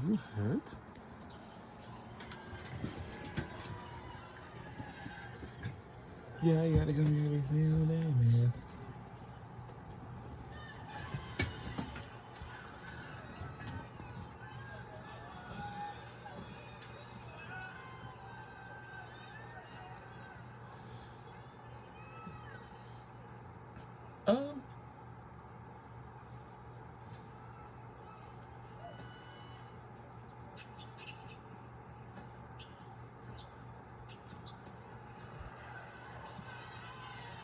you hurt? Yeah, I gotta come every single day, man. Um,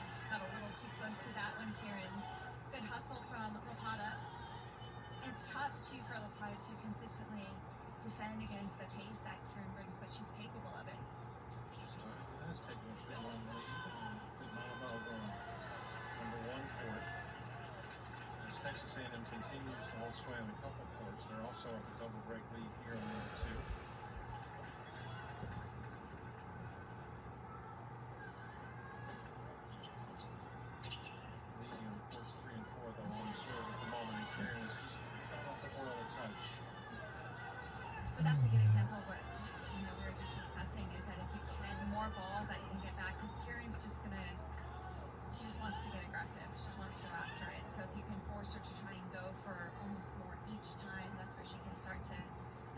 Just got a little too close to that one, Kieran. Good hustle from Lapata. It's tough, too, for Lapata to consistently defend against the pace that Kieran brings, but she's capable of it. Has taken a 3-1 lead. Good Montemel going number 1 court. As Texas A&M continues to hold sway on a couple courts, they're also up a double break lead here on number 2. Leading on courts 3 and 4, though, on the serve at the moment, and Kieran is just off the board a touch. But that's a good example of what we were just discussing, is that if you can, the more balls that you can get back, because Kieran's just gonna, she just wants to get aggressive. She just wants to go after it. So if you can force her to try and go for almost more each time, that's where she can start to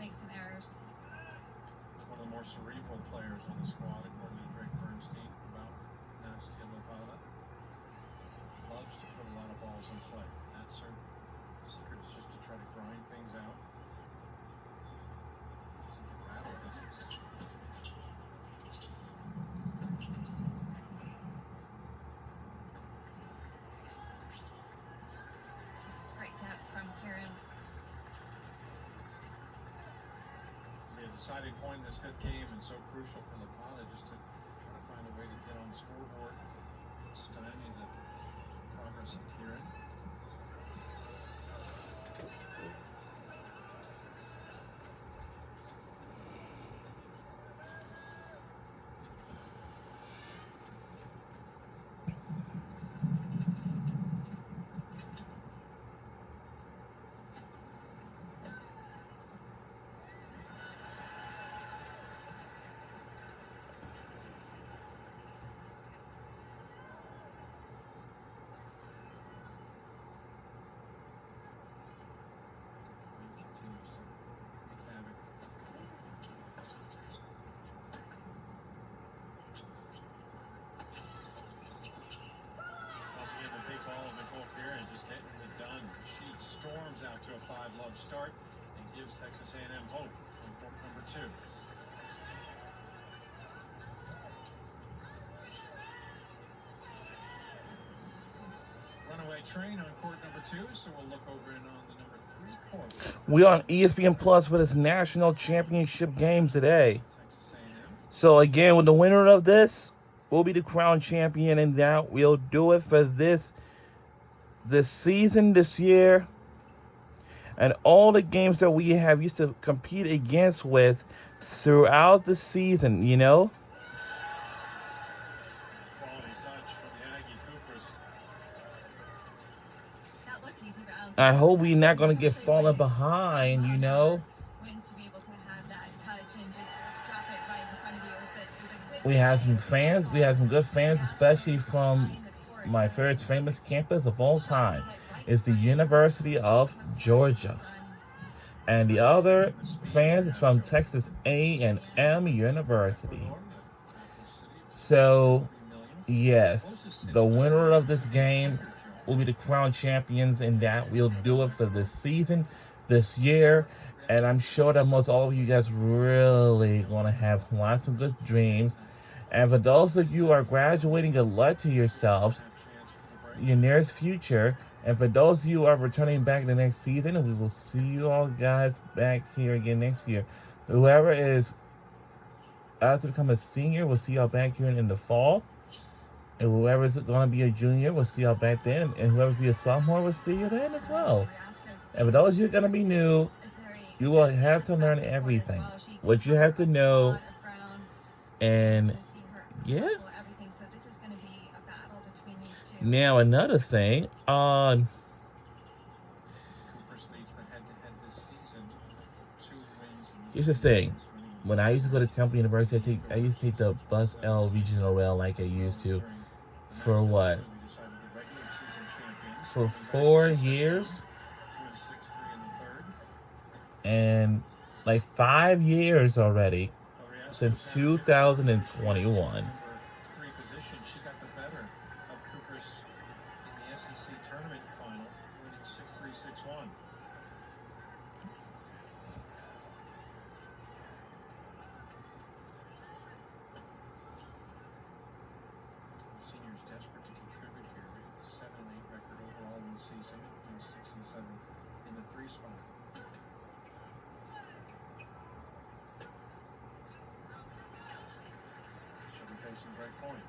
make some errors. One of the more cerebral players on the squad, according to Greg Bernstein, about Nastia Lapata. Loves to put a lot of balls in play. That's her secret, is just to try to grind things out. Doesn't get rattled, does it? It's great depth from Kieran. It'll be a deciding point in this 5th game, and so crucial for Lapata just to try to find a way to get on the scoreboard, stymie the progress of Kieran. Continues to wreak havoc. Once again, the big ball of Nicole Kieran just getting it done. She storms out to a 5-love start and gives Texas A&M hope on court number 2. Runaway train on court number 2, so we'll look over in on the number 3 court. we on ESPN Plus for this national championship game today. Texas A&M. So again, with the winner of this will be the crown champion, and that we'll do it for this season this year, and all the games that we have used to compete against with throughout the season. Quality touch from the Aggie Coopers. That looked easy, but I hope we're not gonna get fallen behind. wins to be able to have that touch and just drop it right in front of you. It was a good. We have some fans. We have some good fans, especially from my favorite famous campus of all time. Is the University of Georgia. And the other fans is from Texas A&M University. So, yes, the winner of this game will be the crown champions, and that we'll do it for this season, this year. And I'm sure that most all of you guys really going to have lots of good dreams. And for those of you who are graduating, good luck to yourselves, your nearest future. And for those of you who are returning back the next season, we will see you all guys back here again next year. Whoever is about to become a senior, we'll see y'all back here in the fall. And whoever's going to be a junior, we'll see y'all back then. And whoever's be a sophomore, we'll see you then as well. And for those of you who are going to be new, you will have to learn everything. What you have to know. And yeah. Now another thing, Coopers leads the head-to-head this season, 2 Here's the thing. When I used to go to Temple University, I used to take the Bus L Regional Rail like I used to for what? For 4 years? And like 5 years already since 2021. She got the better of Cooper's in the SEC tournament final, winning 6-3, 6-1. The seniors desperate to contribute here. 7-8 record overall in the season, including 6-7 in the 3 spot. She'll be facing Greg Point.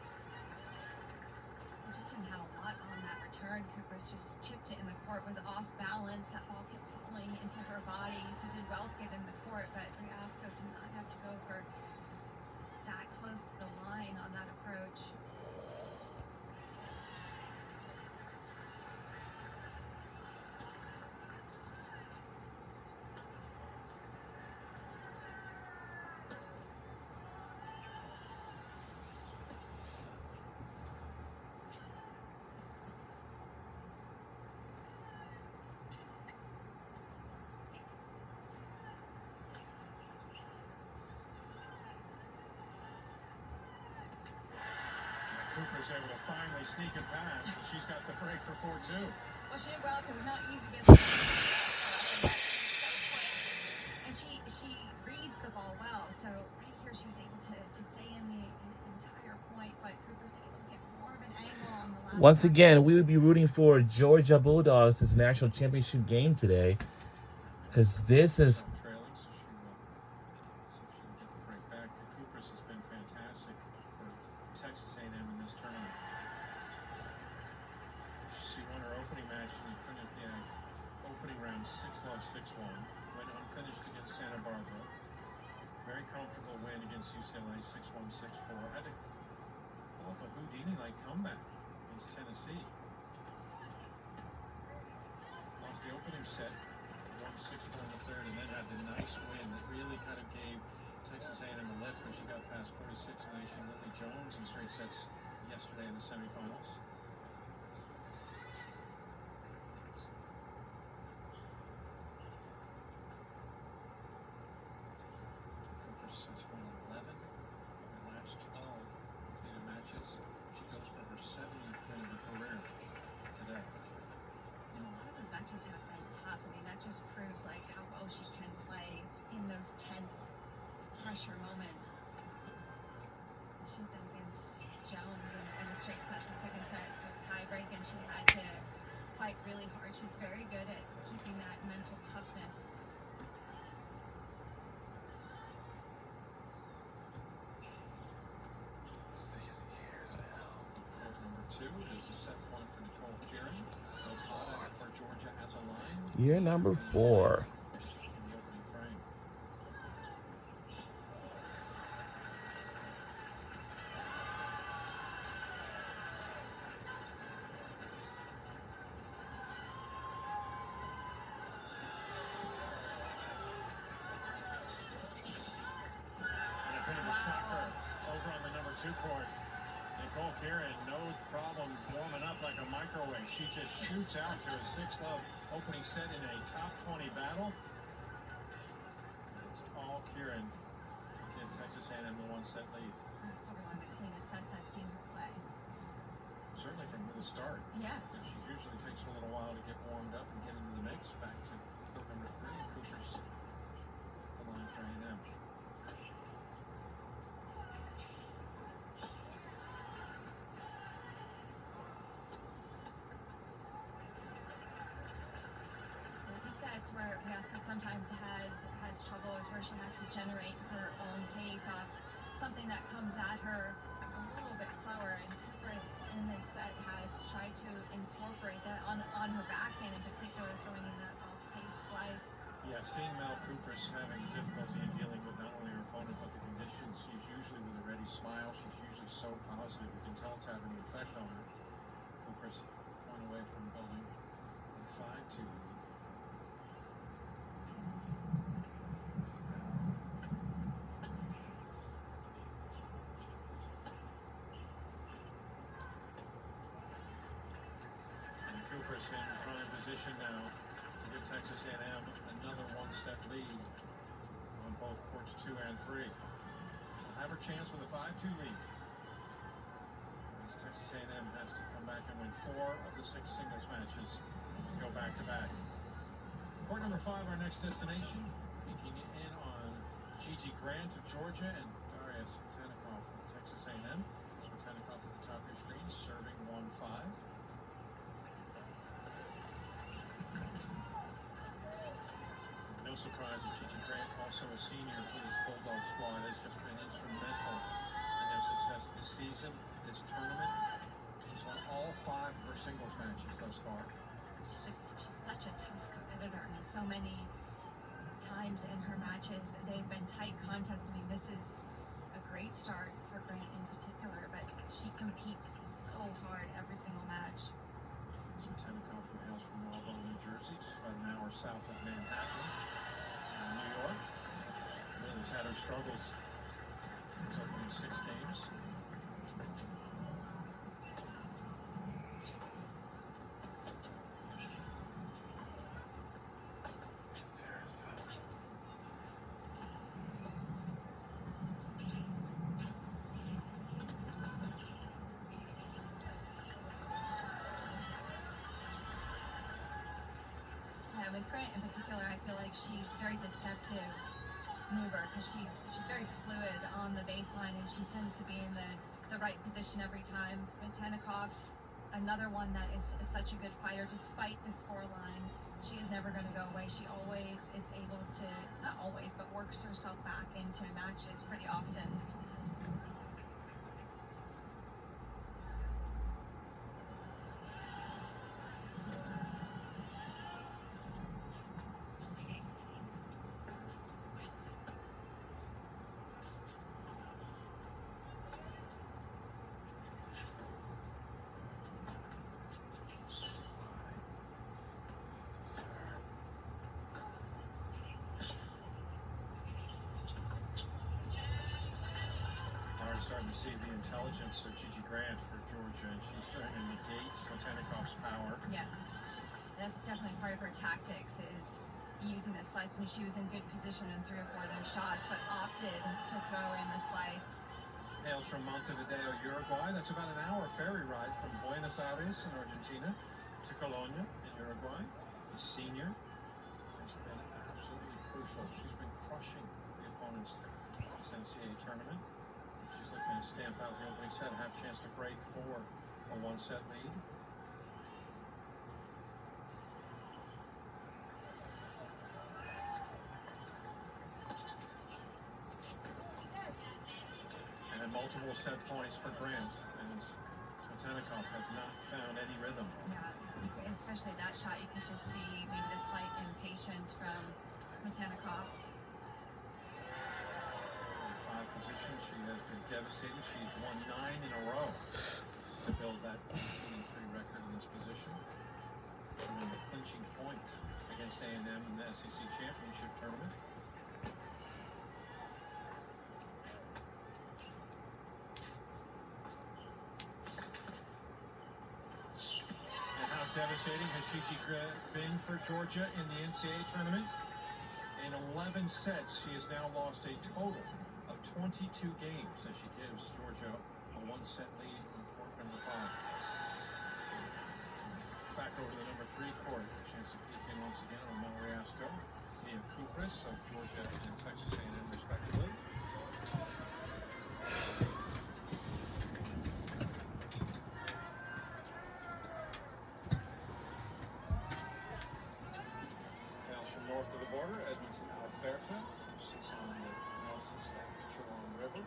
Just didn't have a lot on that return. Cooper's just chipped it in the court, was off balance. That ball kept falling into her body, so did well to get in the court, but Riasco did not have to go for that close to the line on that approach. Cooper's able to finally sneak it past, and she's got the break for 4-2. Well, she did well because it's not easy to get the and she reads the ball well. So right here she was able to stay in the entire point, but Cooper's able to get more of an angle on the last. Once again, we would be rooting for Georgia Bulldogs this national championship game today, because this is. Trailing, so she'll get the break back. Cooper's has been fantastic for Texas A&M in this tournament. She won her opening match in the Quinnipiac opening round 6-love, 6-1. Went unfinished against Santa Barbara. Very comfortable win against UCLA 6-1, 6-4. Had to pull off a Houdini-like comeback against Tennessee. Lost the opening set, won 6-4 in the third, and then had the nice win that really kind of gave Texas A&M a lift when she got past 46 nation Lily Jones in straight sets yesterday in the semifinals. Cooper has won 11 of her last 12 completed matches. She goes for her 70th win of her career today. And a lot of those matches have been tough. I mean, that just proves like how well she can play in those tense pressure moments. She did that against Jones in the straight sets, the second set, a tie break, and she had to fight really hard. She's very good at keeping that mental toughness. Court number 2 is a set point for Nicole Kieran. So far for Georgia at the line Year number 4. in the opening frame. And a bit of a shocker over on the number 2 court. Nicole Kieran, no problem warming up like a microwave. She just shoots out to a 6-love opening set in a top 20 battle. It's all Kieran in Texas A&M the 1-set lead. That's probably one of the cleanest sets I've seen her play. So, Certainly from the start. yes. She usually takes a little while to get warmed up and get into the mix. Back to court number 3. Cooper's the line for A&M. I think that's where Riasco sometimes has trouble, is where she has to generate her own pace off something that comes at her a little bit slower. And Cooper's in this set has tried to incorporate that on her backhand in particular, throwing in that off-pace slice. Yeah, seeing Mel Cooper's having difficulty in dealing with not only her opponent but the conditions. She's usually with a ready smile. She's usually so positive. You can tell it's having an effect on her. Cooper's point away from building a 5-2 lead. Kupris in prime position now to give Texas A&M another one-set lead on both courts 2 and 3. Have her chance with a 5-2 lead. As Texas A&M has to come back and win 4 of the 6 singles matches to go back-to-back. Court number 5, our next destination, peeking in on Gigi Grant of Georgia and Daria Smetanikoff of Texas A&M. Smetanikoff at the top of your screen, serving 1-5. No surprise that Gigi Grant, also a senior for this Bulldog squad, has just been instrumental in their success this season, this tournament. She's won all 5 of her singles matches thus far. She's such a tough competitor. I mean, so many times in her matches they've been tight contests. I mean, this is a great start for Grant in particular, but she competes so hard every single match. Smetanikoff, who hails from Marlboro, New Jersey, just about an hour south of Manhattan, New York. Really has had her struggles. She's opening 6 games. With Grant in particular, I feel like she's a very deceptive mover because she's very fluid on the baseline and she seems to be in the right position every time. Smetanikoff, another one that is such a good fighter despite the score line. She is never going to go away. She always is able to, not always, but works herself back into matches pretty often. Starting to see the intelligence of Gigi Grant for Georgia, and she's starting to negate Smetanikoff's power. Yeah, that's definitely part of her tactics is using the slice. I mean, she was in good position in 3 or 4 of those shots, but opted to throw in the slice. Hails from Montevideo, Uruguay. That's about an hour ferry ride from Buenos Aires in Argentina to Colonia in Uruguay. The senior has been absolutely crucial. She's been crushing the opponents this NCAA tournament. She's looking to stamp out the opening set and have a chance to break for a 1-set lead. And multiple set points for Grant, as Smetanikoff has not found any rhythm. Yeah, especially that shot, you can just see maybe the slight impatience from Smetanikoff. Position. She has been devastating. She's won 9 in a row to build that 18-3 record in this position. And the clinching point against A&M in the SEC Championship tournament. And how devastating has Gigi been for Georgia in the NCAA tournament? In 11 sets, she has now lost a total of 22 games as she gives Georgia a 1-set lead on court number 5. Back over to the number 3 court. A chance to peek in once again on Mel Riasco, Mia Kupris of Georgia and Texas A&M respectively. Hails from north of the border, Edmonton, Alberta, which sits on the Nelson Saskatchewan River.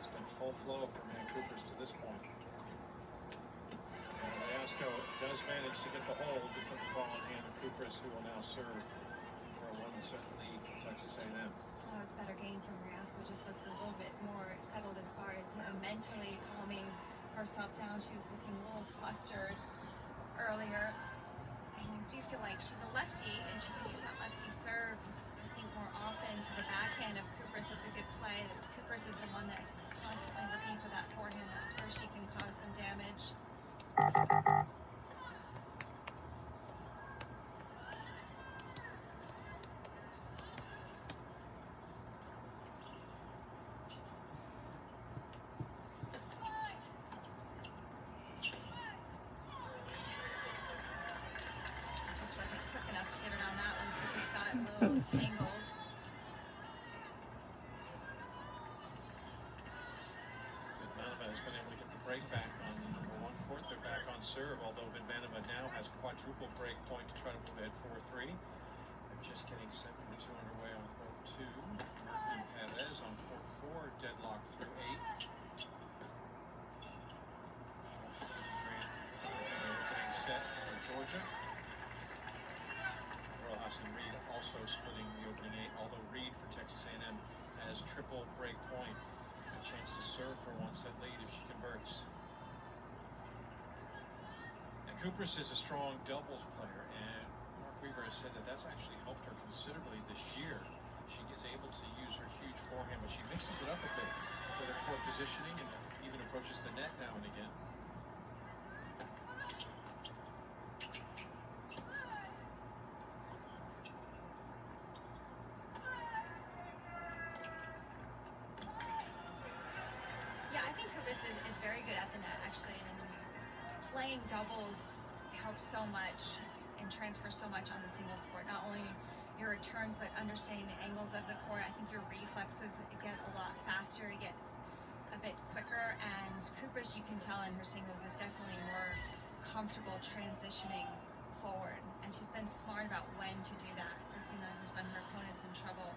It's been full flow for Mia Kupris to this point. And Riasco does manage to get the hold to put the ball in hand of Kupris, who will now serve for a 1-set lead for Texas A&M. That was a better game from Riasco. Just looked a little bit more settled as far as mentally calming herself down. She was looking a little flustered earlier. And I do feel like she's a lefty and she can use that lefty serve, I think, more often to the backhand of Kupris. That's a good play. Kupris is the one that's constantly looking for that forehand. That's where she can cause some damage. tangled. Vidmanova has been able to get the break back on number one court. They're back on serve, although Vidmanova now has quadruple break point to try to move ahead 4-3. They're just getting 7-2 underway on court 2. Merton and Perez on court 4, deadlocked through 8. Opening set for Georgia. Rojas and Reed also splitting the opening 8, although Reed for Texas A&M has triple break point. A chance to serve for a one-set lead if she converts. And Kupras is a strong doubles player, and Mark Weaver has said that that's actually helped her considerably this year. She is able to use her huge forehand, but she mixes it up a bit with her court positioning and even approaches the net now and again. Yeah, I think Kupras is very good at the net, actually, and playing doubles helps so much and transfers so much on the singles court. Not only your returns, but understanding the angles of the court. I think your reflexes get a lot faster, you get a bit quicker, and Kupras, you can tell in her singles, is definitely more comfortable transitioning forward, and she's been smart about when to do that, recognizes when her opponent's in trouble.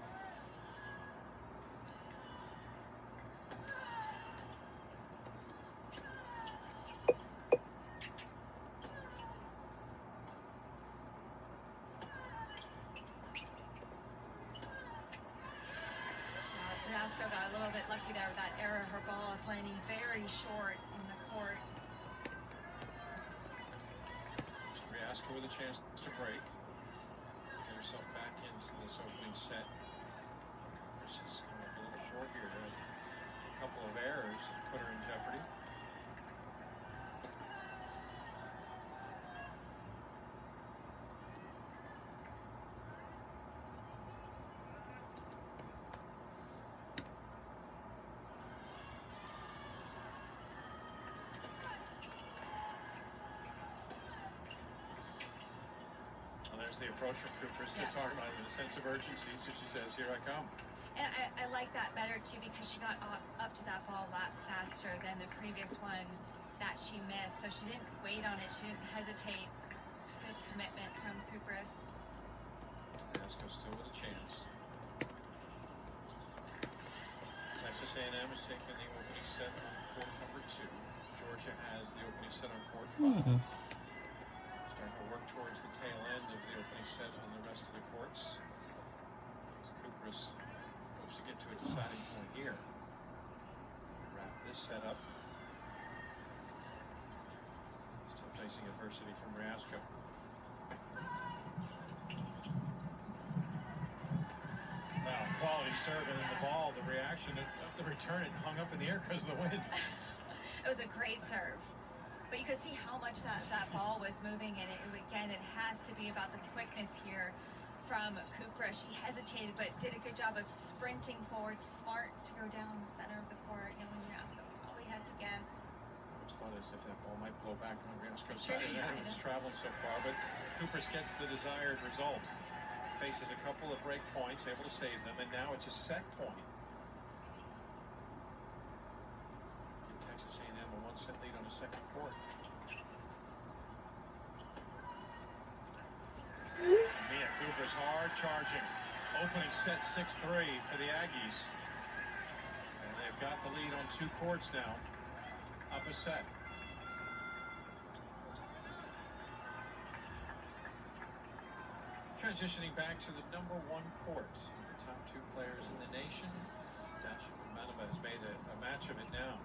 Riasco got a little bit lucky there with that error. Her ball is landing very short in the court. Riasco with a chance to break. Get herself back into this opening set. She's going a little short here. A couple of errors put her in jeopardy. There's the approach from Kupras, just talking about it with a sense of urgency, so she says, here I come. And I like that better too, because she got up to that ball a lot faster than the previous one that she missed. So she didn't wait on it, she didn't hesitate. Good commitment from Kupras. Riasco still with a chance. Texas A&M is taking the opening set on court number 2. Georgia has the opening set on court 5. Starting to work towards the tail end of the opening set on the rest of the courts. As Kupras hopes to get to a deciding point here. Wrap this set up. Still facing adversity from Riasco. Wow, quality serve, and then the ball, the reaction, the return, it hung up in the air because of the wind. It was a great serve. But you could see how much that ball was moving, and again, it has to be about the quickness here from Kupras. She hesitated, but did a good job of sprinting forward, smart to go down the center of the court. You know, when Riasco probably had to guess. I always thought as if that ball might blow back on Riasco's Sure, side of yeah, that. It's traveling so far, but Kupras gets the desired result. Faces a couple of break points, able to save them, and now it's a set point. Texas A&M a one-set lead on the second court. Mia Cooper's hard charging. Opening set 6-3 for the Aggies. And they've got the lead on 2 courts now. Up a set. Transitioning back to the number 1 court. The top 2 players in the nation. Dasha Vidmanova has made a match of it now.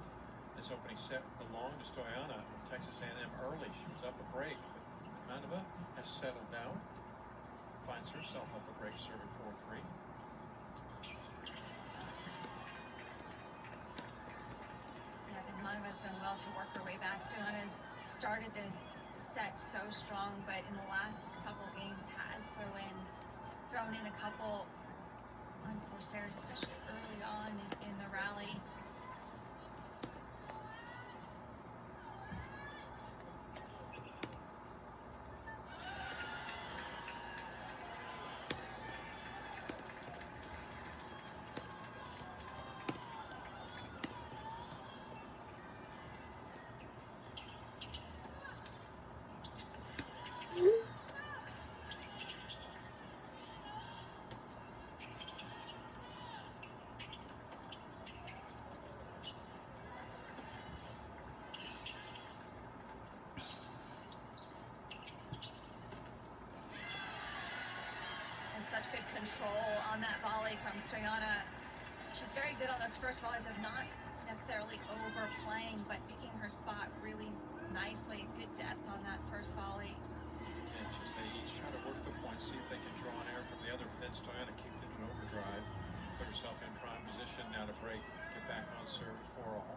This opening set belonged to Stoyana of Texas A&M early. She was up a break, but Vidmanova has settled down. Finds herself up a break, serving 4-3. Yeah, Vidmanova's done well to work her way back. Stoyana's started this set so strong, but in the last couple games has thrown in a couple unforced errors, especially early on in the rally. good control on that volley from Stoyana. She's very good on those first volleys of not necessarily overplaying, but picking her spot really nicely. Good depth on that first volley. Again, just they each try to work the point, see if they can draw an error from the other, but then Stoyana kicked into an overdrive, put herself in prime position now to break, get back on serve 4-all.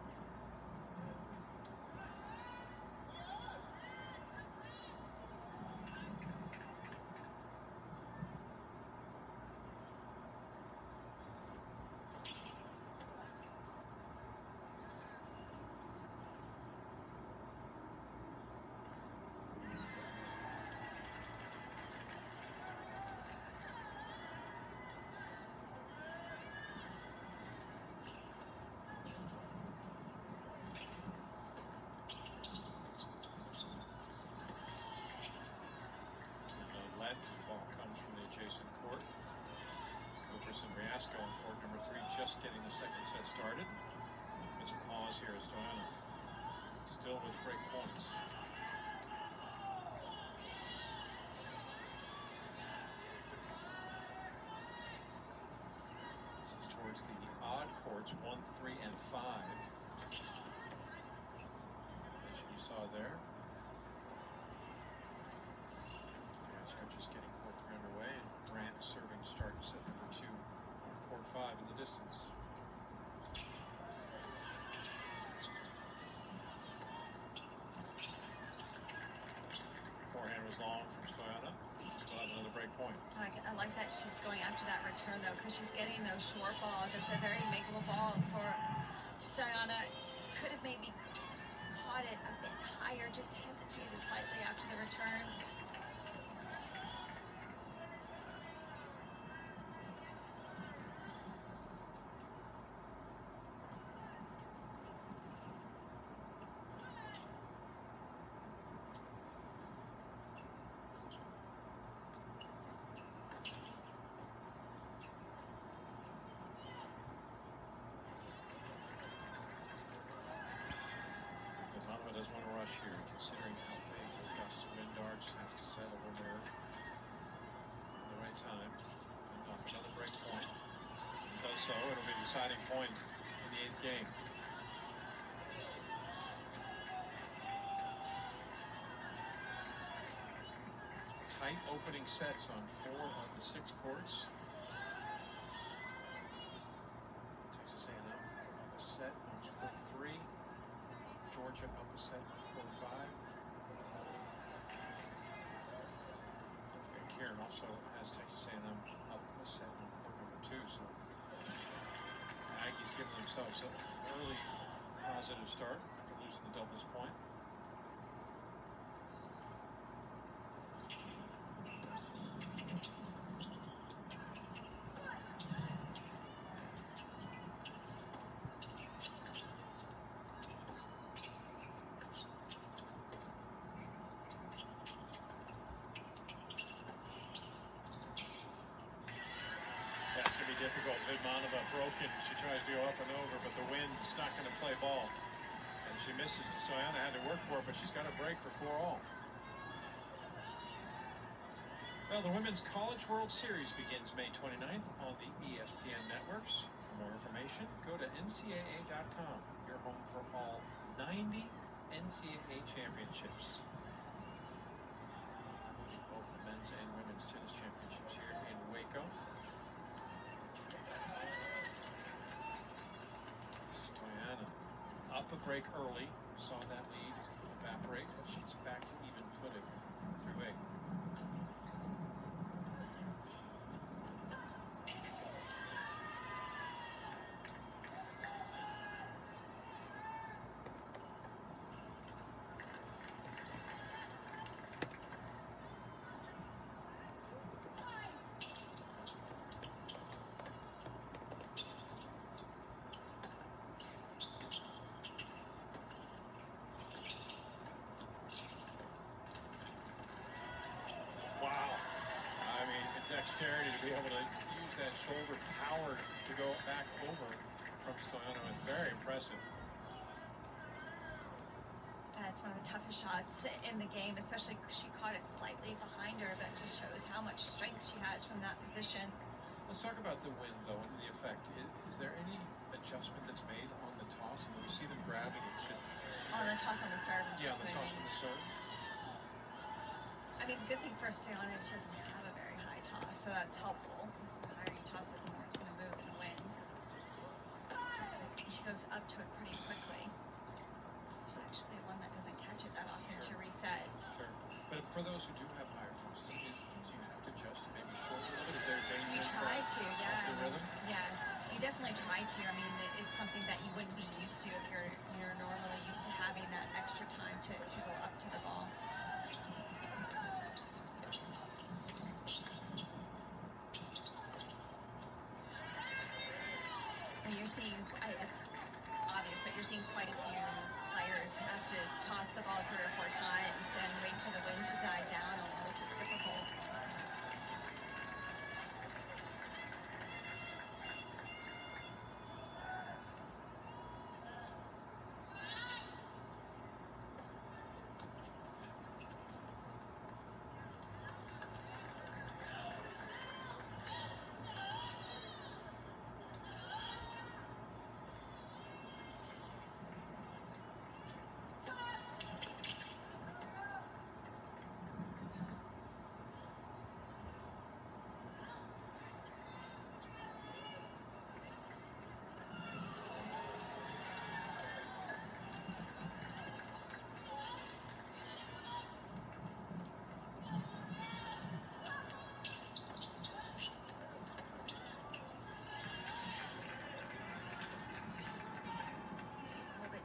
Led as the ball comes from the adjacent court. Copers and Riasco on court number 3, just getting the second set started. It's a pause here as Stoyana still with break points. This is towards the odd courts 1, 3, and 5. As you saw there. Just getting court 3 underway, and Grant serving to start set number 2 on court 5 in the distance. Forehand was long from Stoyana. Still have another break point. I like that she's going after that return though, because she's getting those short balls. It's a very makeable ball for Stoyana. Could have maybe caught it a bit higher, just hesitated slightly after the return. Vitanova doesn't want to rush here, considering how big the gusts of wind are. Just has to settle her nerve at the right time. And off another break point. If it does so, it'll be a deciding point in the 8th game. Tight opening sets on 4 of the 6 courts. Texas A&M up a set on court 3. Georgia up a set on court 5. And Kieran also has Texas A&M up a set on court number 2. So Aggies giving themselves an early positive start after losing the doubles point. That's going to be difficult. Vidmanova broken. She tries to go up and over, but the wind is not going to play ball. And she misses it. Stoyana had to work for it, but she's got a break for 4-all. Well, the Women's College World Series begins May 29th on the ESPN networks. For more information, go to ncaa.com. Your home for all 90 NCAA championships, including both the men's and women's tennis championships here in Waco. Stoyana up a break early, saw that lead evaporate, but she's back to even footing through 8. Wow. I mean, the dexterity to be able to use that shoulder power to go back over from Stoyana is very impressive. That's one of the toughest shots in the game, especially she caught it slightly behind her. That just shows how much strength she has from that position. Let's talk about the wind, though, and the effect. Is there any adjustment that's made on the toss? And when we see them grabbing it, should On the toss on the serve. yeah, on the toss and the serve. I mean, the good thing for Stoyana is she doesn't have a very high toss, so that's helpful. Because the higher you toss it, the more it's going to move in the wind. And she goes up to it pretty quickly. She's actually one that doesn't catch it that often to reset. Sure. But for those who do have higher tosses, do you have to adjust to maybe shorten a little bit? Is there a danger? You try to, yeah. Off the rhythm? Yes, you definitely try to. I mean, it's something that you wouldn't be used to if you're normally used to having that extra time to go up to the ball. And you're seeing, it's obvious, but you're seeing quite a few players have to toss the ball 3 or 4 times and wait for the wind to die down almost. It's difficult.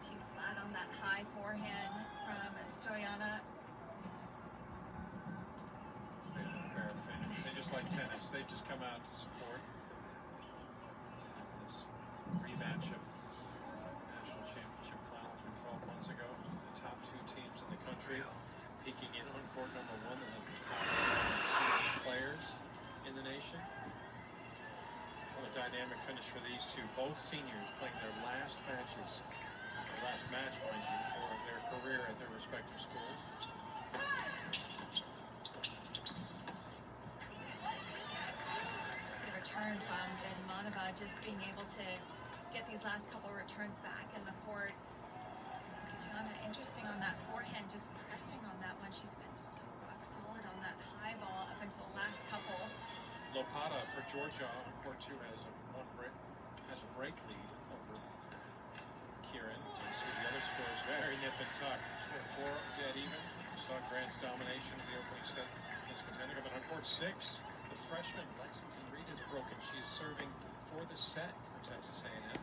Too flat on that high forehand from Stoyana. Bear fans. They just like tennis. They just come out to support this rematch of national championship final from 12 months ago. The top 2 teams in the country peeking in on court number 1 that has the top 2 players in the nation. What a dynamic finish for these two. Both seniors playing their last matches. Their last match, mind you, for their career at their respective schools. Good return from Vidmanova, just being able to get these last couple returns back in the court. Stoyana, interesting on that forehand, just pressing on that one. She's been so rock solid on that high ball up until the last couple. Lopata for Georgia on court 2 has a break lead over Kieran. You see the other scores very nip and tuck. 4 dead even. You saw Grant's domination of the opening set against Botanica. But on court 6, the freshman Lexington Reed has broken. She is serving for the set for Texas A&M.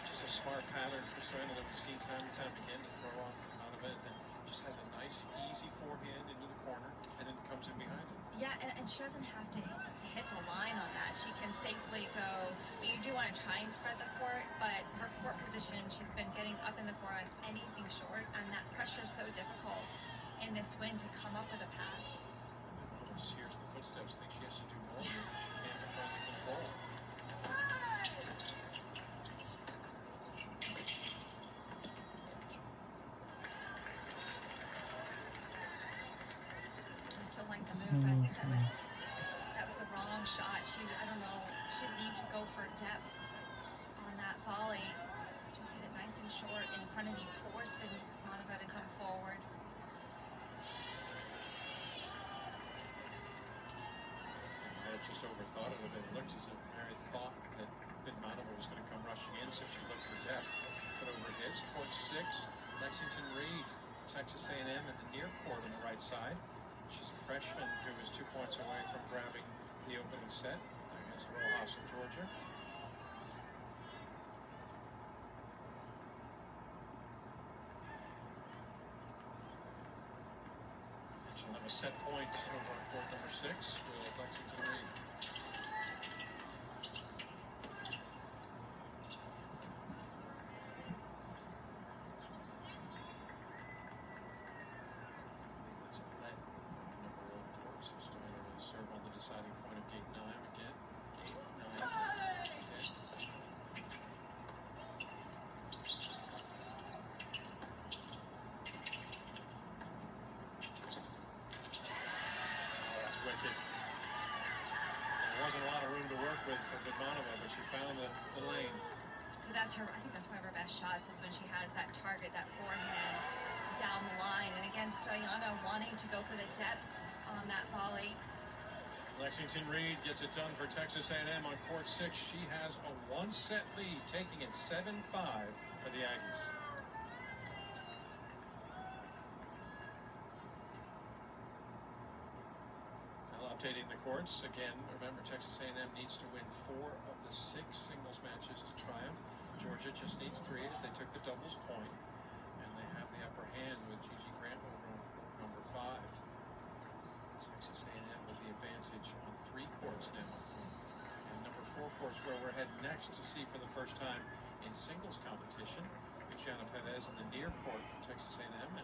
Just a smart pattern for Serena that we've seen time and time again to throw off the amount of it. And just has a nice, easy forehand into the corner and then comes in behind it. Yeah, and she doesn't have to hit the line on that. She can safely go. You do want to try and spread the court, but her court position, she's been getting up in the court on anything short, and that pressure is so difficult in this wind to come up with a pass. Just hears the footsteps, thinks she has to do more, but she can't find the control. I still like the move. I think that was the wrong shot. I don't know, she didn't need to go for depth on that volley. Just hit it nice and short in front of you, force Vidmanova to come forward. I just overthought it a bit. It looked as if Mary thought that Vidmanova was going to come rushing in, so she looked for depth. But over his court 6, Lexington Reed, Texas A&M in the near court on the right side. She's a freshman who was 2 points away from grabbing the opening set against Rojas of Georgia. And she'll have a set point over on court number 6 with Lexington Reed. Serve on the deciding point. wasn't a lot of room to work with for Vidmanova, but she found the lane. That's her. I think that's one of her best shots is when she has that target, that forehand down the line. And again, Stoyanov wanting to go for the depth on that volley. Lexington Reed gets it done for Texas A&M on court 6. She has a 1-set lead, taking it 7-5 for the Aggies. Now updating the courts again. Remember, Texas A&M needs to win 4 of the 6 singles matches to triumph. Georgia just needs 3 as they took the doubles point, and they have the upper hand with Gigi Grant over on court number 5. Texas A&M with the advantage on 3 courts now. And number 4 courts where we're heading next to see for the first time in singles competition. Luciana Perez in the near court for Texas A&M.